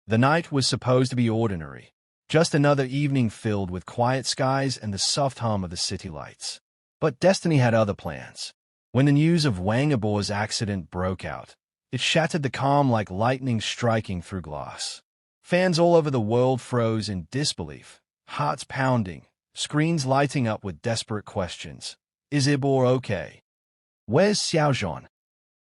The night was supposed to be ordinary, just another evening filled with quiet skies and the soft hum of the city lights. But destiny had other plans. When the news of Wang Yibo's accident broke out, it shattered the calm like lightning striking through glass. Fans all over the world froze in disbelief, hearts pounding, screens lighting up with desperate questions. Is Yibo okay? Where's Xiao Zhan?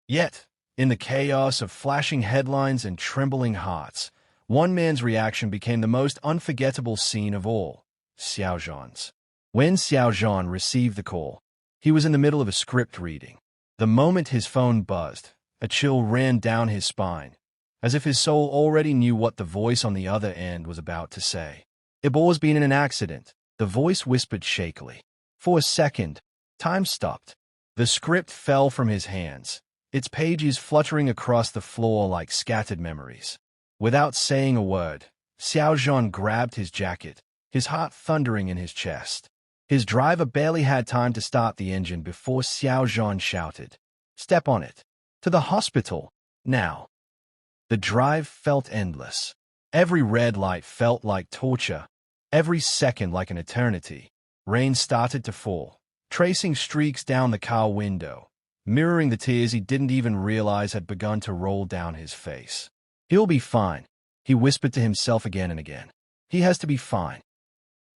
Yet, in the chaos of flashing headlines and trembling hearts, one man's reaction became the most unforgettable scene of all, Xiao Zhan's. When Xiao Zhan received the call, he was in the middle of a script reading. The moment his phone buzzed, a chill ran down his spine, as if his soul already knew what the voice on the other end was about to say. Yibo's been in an accident, the voice whispered shakily. For a second, time stopped. The script fell from his hands, its pages fluttering across the floor like scattered memories. Without saying a word, Xiao Zhan grabbed his jacket, his heart thundering in his chest. His driver barely had time to start the engine before Xiao Zhan shouted, "Step on it! To the hospital, now!" The drive felt endless. Every red light felt like torture, every second like an eternity. Rain started to fall, tracing streaks down the car window, mirroring the tears he didn't even realize had begun to roll down his face. "He'll be fine," he whispered to himself again and again. "He has to be fine."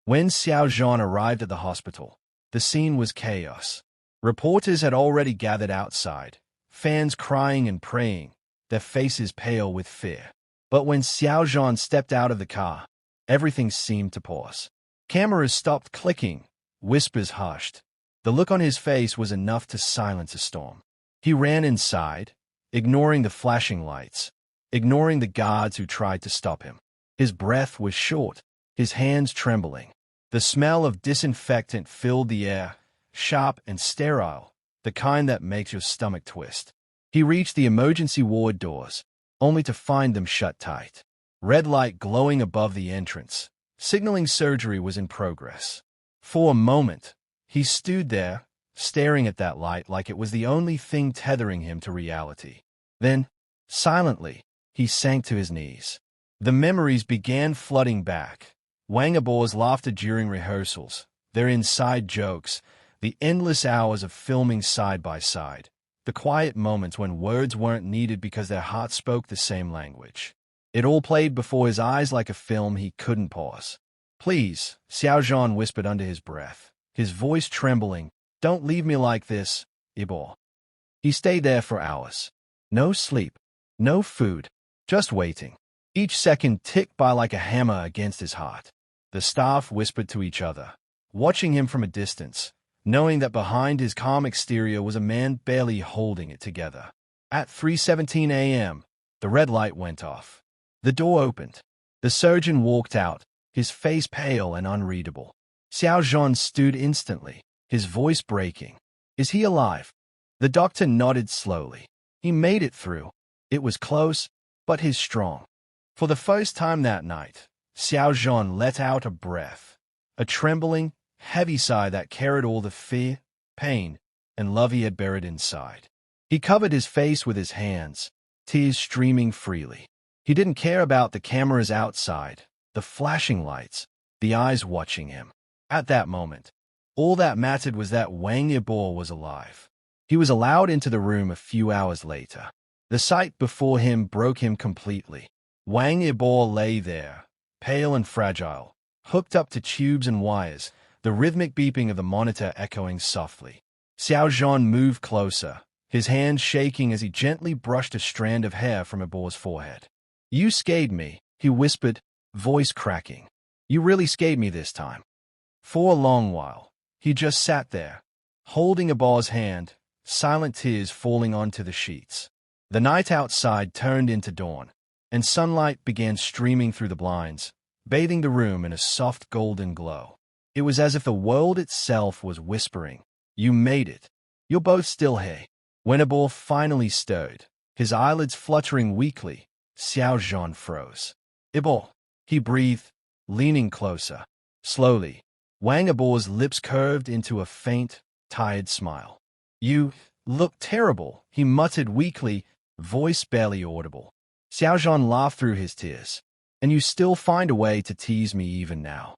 When Xiao Zhan arrived at the hospital, the scene was chaos. Reporters had already gathered outside, fans crying and praying, their faces pale with fear. But when Xiao Zhan stepped out of the car, everything seemed to pause. Cameras stopped clicking, whispers hushed. The look on his face was enough to silence a storm. He ran inside, ignoring the flashing lights, ignoring the guards who tried to stop him. His breath was short, his hands trembling. The smell of disinfectant filled the air, sharp and sterile, the kind that makes your stomach twist. He reached the emergency ward doors, only to find them shut tight. Red light glowing above the entrance, signaling surgery was in progress. For a moment, he stood there, staring at that light like it was the only thing tethering him to reality. Then, silently, he sank to his knees. The memories began flooding back. Wang Yibo's laughter during rehearsals, their inside jokes, the endless hours of filming side by side, the quiet moments when words weren't needed because their hearts spoke the same language. It all played before his eyes like a film he couldn't pause. "Please," Xiao Zhan whispered under his breath, his voice trembling, "don't leave me like this, Yibo." He stayed there for hours. No sleep, no food, just waiting. Each second ticked by like a hammer against his heart. The staff whispered to each other, watching him from a distance, knowing that behind his calm exterior was a man barely holding it together. At 3:17 a.m., the red light went off. The door opened. The surgeon walked out, his face pale and unreadable. Xiao Zhan stood instantly, his voice breaking. "Is he alive?" The doctor nodded slowly. He made it through. It was close, but he's strong. For the first time that night, Xiao Zhan let out a breath, a trembling, heavy sigh that carried all the fear, pain, and love he had buried inside. He covered his face with his hands, tears streaming freely. He didn't care about the cameras outside, the flashing lights, the eyes watching him. At that moment, all that mattered was that Wang Yibo was alive. He was allowed into the room a few hours later. The sight before him broke him completely. Wang Yibo lay there, pale and fragile, hooked up to tubes and wires, the rhythmic beeping of the monitor echoing softly. Xiao Zhan moved closer, his hands shaking as he gently brushed a strand of hair from Yibo's forehead. "You scared me," he whispered, voice cracking. "You really scared me this time." For a long while, he just sat there, holding Yibo's hand, silent tears falling onto the sheets. The night outside turned into dawn, and sunlight began streaming through the blinds, bathing the room in a soft golden glow. It was as if the world itself was whispering, "You made it. You're both still here." When Yibo finally stirred, his eyelids fluttering weakly, Xiao Zhan froze. "Yibo," he breathed, leaning closer. Slowly, Wang Yibo's lips curved into a faint, tired smile. "You look terrible," he muttered weakly, voice barely audible. Xiao Zhan laughed through his tears. and you still find a way to tease me even now."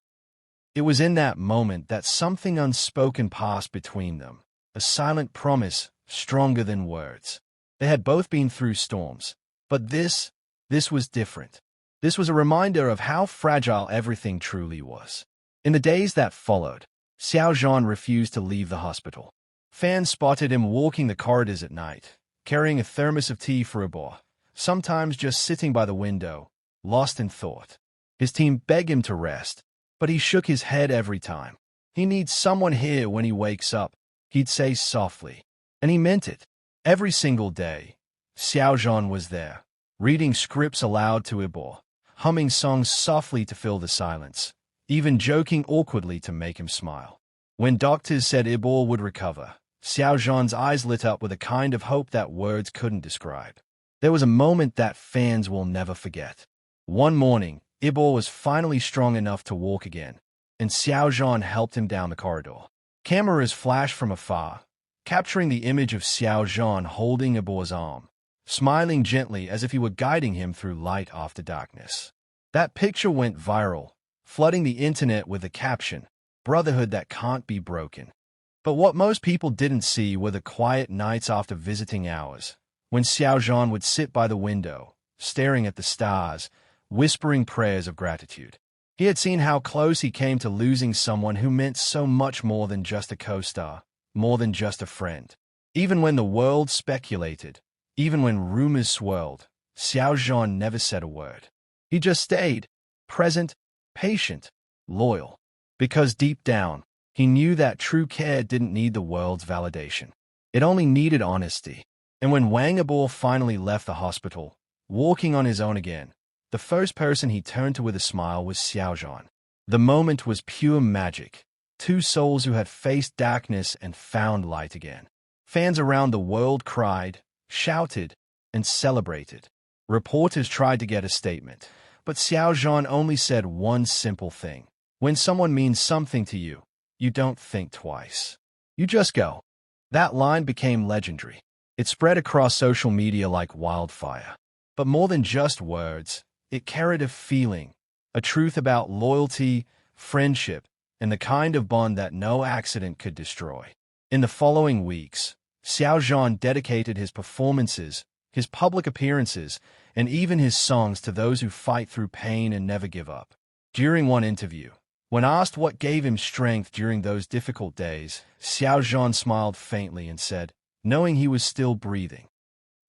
It was in that moment that something unspoken passed between them, a silent promise stronger than words. They had both been through storms, but this was different. This was a reminder of how fragile everything truly was. In the days that followed, Xiao Zhan refused to leave the hospital. Fans spotted him walking the corridors at night, carrying a thermos of tea for Yibo, sometimes just sitting by the window, lost in thought. His team begged him to rest, but he shook his head every time. "He needs someone here when he wakes up," he'd say softly. And he meant it. Every single day, Xiao Zhan was there, reading scripts aloud to Yibo, humming songs softly to fill the silence, even joking awkwardly to make him smile. When doctors said Yibo would recover, Xiao Zhan's eyes lit up with a kind of hope that words couldn't describe. There was a moment that fans will never forget. One morning, Yibo was finally strong enough to walk again, and Xiao Zhan helped him down the corridor. Cameras flashed from afar, capturing the image of Xiao Zhan holding Yibo's arm, smiling gently as if he were guiding him through light after darkness. That picture went viral, flooding the internet with the caption, "Brotherhood that can't be broken." But what most people didn't see were the quiet nights after visiting hours, when Xiao Zhan would sit by the window, staring at the stars, whispering prayers of gratitude. He had seen how close he came to losing someone who meant so much more than just a co-star, more than just a friend. Even when the world speculated, even when rumors swirled, Xiao Zhan never said a word. He just stayed, present, patient, loyal. Because deep down, he knew that true care didn't need the world's validation. It only needed honesty. And when Wang Yibo finally left the hospital, walking on his own again, the first person he turned to with a smile was Xiao Zhan. The moment was pure magic. Two souls who had faced darkness and found light again. Fans around the world cried, shouted, and celebrated. Reporters tried to get a statement, but Xiao Zhan only said one simple thing. When someone means something to you, you don't think twice. You just go. That line became legendary. It spread across social media like wildfire. But more than just words, it carried a feeling, a truth about loyalty, friendship, and the kind of bond that no accident could destroy. In the following weeks, Xiao Zhan dedicated his performances, his public appearances, and even his songs to those who fight through pain and never give up. During one interview, when asked what gave him strength during those difficult days, Xiao Zhan smiled faintly and said, knowing he was still breathing.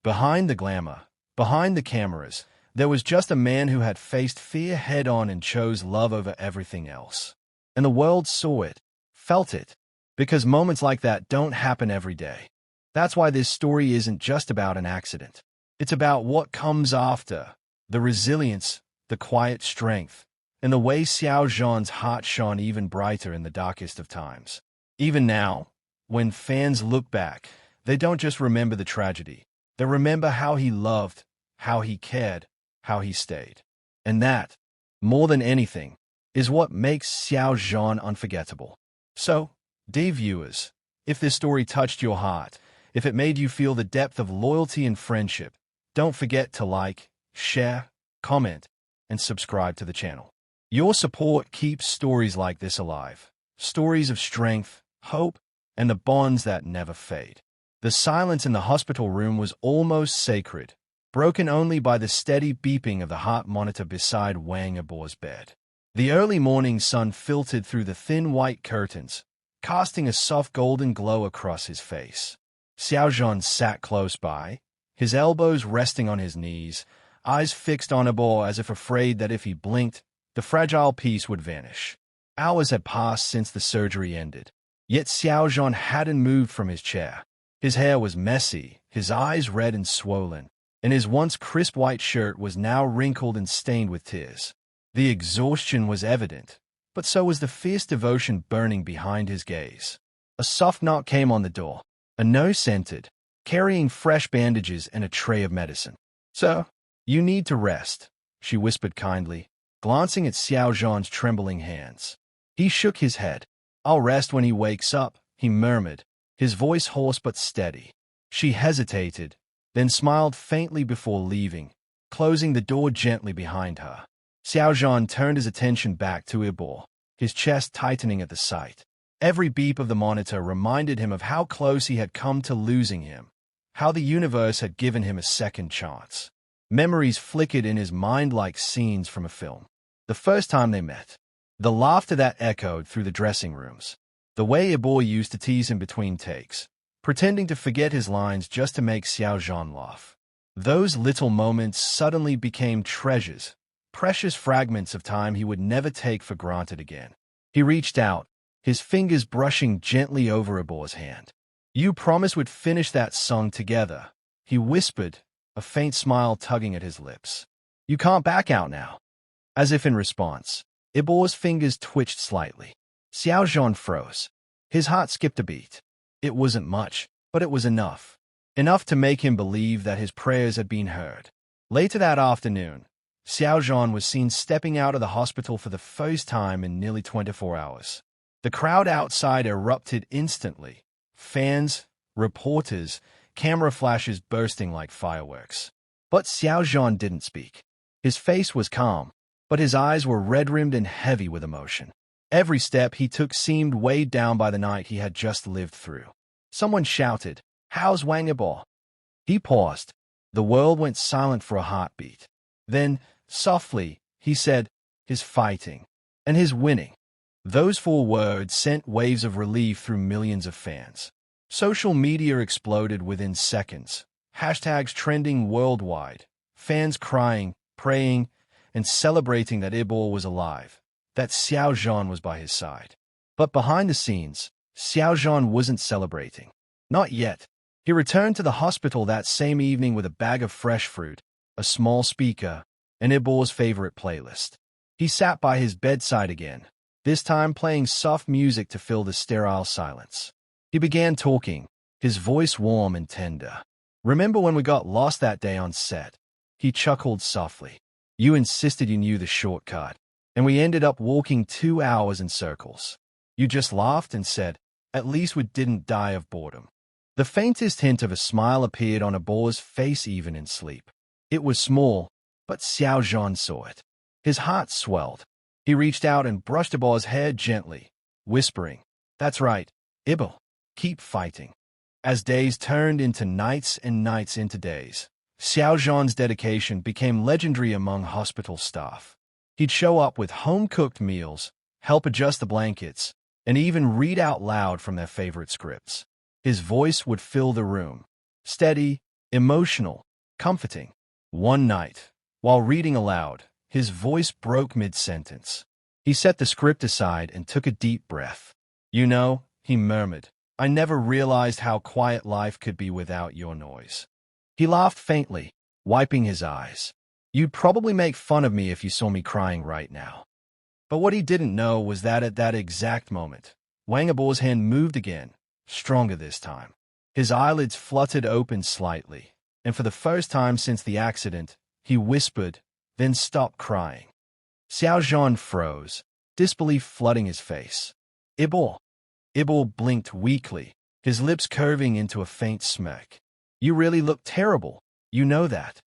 Behind the glamour, behind the cameras, there was just a man who had faced fear head-on and chose love over everything else. And the world saw it, felt it, because moments like that don't happen every day. That's why this story isn't just about an accident. It's about what comes after, the resilience, the quiet strength, and the way Xiao Zhan's heart shone even brighter in the darkest of times. Even now, when fans look back, they don't just remember the tragedy. They remember how he loved, how he cared, how he stayed. And that, more than anything, is what makes Xiao Zhan unforgettable. So, dear viewers, if this story touched your heart, if it made you feel the depth of loyalty and friendship, don't forget to like, share, comment, and subscribe to the channel. Your support keeps stories like this alive. Stories of strength, hope, and the bonds that never fade. The silence in the hospital room was almost sacred, broken only by the steady beeping of the heart monitor beside Wang Yibo's bed. The early morning sun filtered through the thin white curtains, casting a soft golden glow across his face. Xiao Zhan sat close by, his elbows resting on his knees, eyes fixed on Yibo as if afraid that if he blinked, the fragile piece would vanish. Hours had passed since the surgery ended, yet Xiao Zhan hadn't moved from his chair. His hair was messy, his eyes red and swollen, and his once crisp white shirt was now wrinkled and stained with tears. The exhaustion was evident, but so was the fierce devotion burning behind his gaze. A soft knock came on the door. A nurse entered, carrying fresh bandages and a tray of medicine. "Sir, you need to rest," she whispered kindly, glancing at Xiao Zhan's trembling hands. He shook his head. "I'll rest when he wakes up," he murmured, his voice hoarse but steady. She hesitated, then smiled faintly before leaving, closing the door gently behind her. Xiao Zhan turned his attention back to Yibo, his chest tightening at the sight. Every beep of the monitor reminded him of how close he had come to losing him, how the universe had given him a second chance. Memories flickered in his mind like scenes from a film. The first time they met, the laughter that echoed through the dressing rooms, the way Yibo used to tease him between takes, pretending to forget his lines just to make Xiao Zhan laugh. Those little moments suddenly became treasures, precious fragments of time he would never take for granted again. He reached out, his fingers brushing gently over Yibo's hand. "You promised we'd finish that song together," he whispered, a faint smile tugging at his lips. "You can't back out now." As if in response, Yibo's fingers twitched slightly. Xiao Zhan froze. His heart skipped a beat. It wasn't much, but it was enough. Enough to make him believe that his prayers had been heard. Later that afternoon, Xiao Zhan was seen stepping out of the hospital for the first time in nearly 24 hours. The crowd outside erupted instantly. Fans, reporters, camera flashes bursting like fireworks. But Xiao Zhan didn't speak. His face was calm, but his eyes were red-rimmed and heavy with emotion. Every step he took seemed weighed down by the night he had just lived through. Someone shouted, "How's Wang Yibo?" He paused. The world went silent for a heartbeat. Then, softly, he said, "His fighting. And his winning." Those 4 words sent waves of relief through millions of fans. Social media exploded within seconds. Hashtags trending worldwide. Fans crying, praying, and celebrating that Yibo was alive, that Xiao Zhan was by his side. But behind the scenes, Xiao Zhan wasn't celebrating. Not yet. He returned to the hospital that same evening with a bag of fresh fruit, a small speaker, and Yibo's favorite playlist. He sat by his bedside again, this time playing soft music to fill the sterile silence. He began talking, his voice warm and tender. "Remember when we got lost that day on set?" He chuckled softly. "You insisted you knew the shortcut, and we ended up walking 2 hours in circles. You just laughed and said, 'At least we didn't die of boredom.'" The faintest hint of a smile appeared on Yibo's face even in sleep. It was small, but Xiao Zhan saw it. His heart swelled. He reached out and brushed Yibo's hair gently, whispering, "That's right, Yibo. Keep fighting." As days turned into nights and nights into days, Xiao Zhan's dedication became legendary among hospital staff. He'd show up with home-cooked meals, help adjust the blankets, and even read out loud from their favorite scripts. His voice would fill the room, steady, emotional, comforting. One night, while reading aloud, his voice broke mid-sentence. He set the script aside and took a deep breath. "You know," he murmured, "I never realized how quiet life could be without your noise." He laughed faintly, wiping his eyes. "You'd probably make fun of me if you saw me crying right now." But what he didn't know was that at that exact moment, Wang Yibo's hand moved again, stronger this time. His eyelids fluttered open slightly, and for the first time since the accident, he whispered, then stopped crying. Xiao Zhan froze, disbelief flooding his face. "Yibo." Yibo blinked weakly, his lips curving into a faint smirk. "You really look terrible, you know that."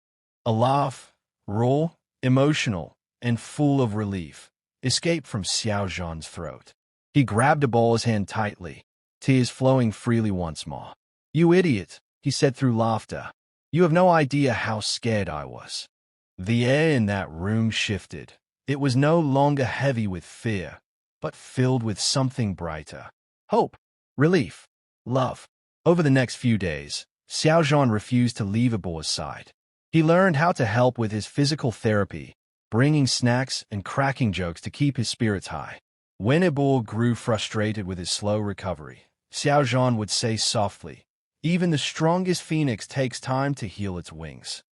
A laugh, raw, emotional, and full of relief, escaped from Xiao Zhan's throat. He grabbed Yibo's hand tightly, tears flowing freely once more. "You idiot," he said through laughter. "You have no idea how scared I was." The air in that room shifted. It was no longer heavy with fear, but filled with something brighter. Hope, relief, love. Over the next few days, Xiao Zhan refused to leave Yibo's side. He learned how to help with his physical therapy, bringing snacks and cracking jokes to keep his spirits high. When Yibo grew frustrated with his slow recovery, Xiao Zhan would say softly, "Even the strongest phoenix takes time to heal its wings."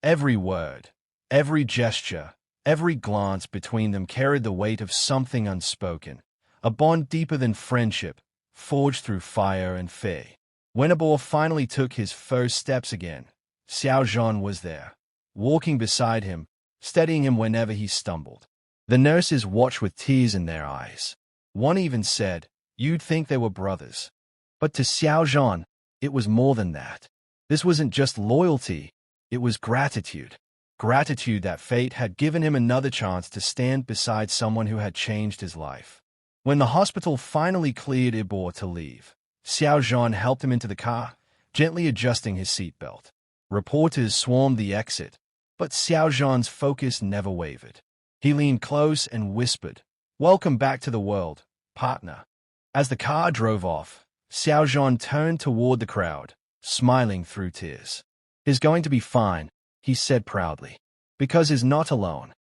Every word, every gesture, every glance between them carried the weight of something unspoken, a bond deeper than friendship, forged through fire and fear. When Yibo finally took his first steps again, Xiao Zhan was there, walking beside him, steadying him whenever he stumbled. The nurses watched with tears in their eyes. One even said, "You'd think they were brothers." But to Xiao Zhan, it was more than that. This wasn't just loyalty, it was gratitude. gratitude that fate had given him another chance to stand beside someone who had changed his life. When the hospital finally cleared Yibo to leave, Xiao Zhan helped him into the car, gently adjusting his seatbelt. Reporters swarmed the exit, but Xiao Zhan's focus never wavered. He leaned close and whispered, "Welcome back to the world, partner." As the car drove off, Xiao Zhan turned toward the crowd, smiling through tears. "He's going to be fine," he said proudly, "because he's not alone."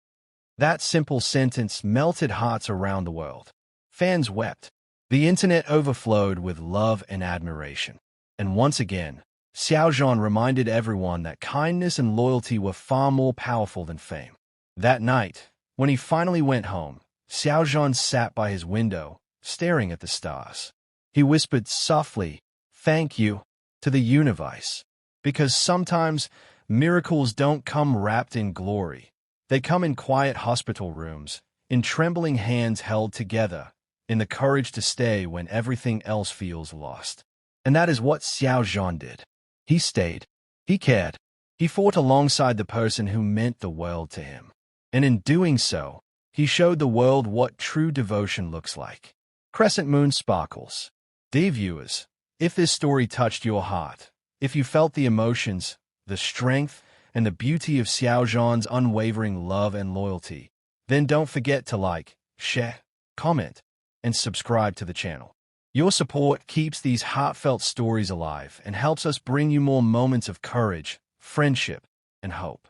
That simple sentence melted hearts around the world. Fans wept. The internet overflowed with love and admiration. And once again, Xiao Zhan reminded everyone that kindness and loyalty were far more powerful than fame. That night, when he finally went home, Xiao Zhan sat by his window, staring at the stars. He whispered softly, "Thank you," to the universe. Because sometimes miracles don't come wrapped in glory. They come in quiet hospital rooms, in trembling hands held together, in the courage to stay when everything else feels lost. And that is what Xiao Zhan did. He stayed. He cared. He fought alongside the person who meant the world to him. And in doing so, he showed the world what true devotion looks like. Crescent Moon Sparkles. Dear viewers, if this story touched your heart, if you felt the emotions, the strength, and the beauty of Xiao Zhan's unwavering love and loyalty, then don't forget to like, share, comment, and subscribe to the channel. Your support keeps these heartfelt stories alive and helps us bring you more moments of courage, friendship, and hope.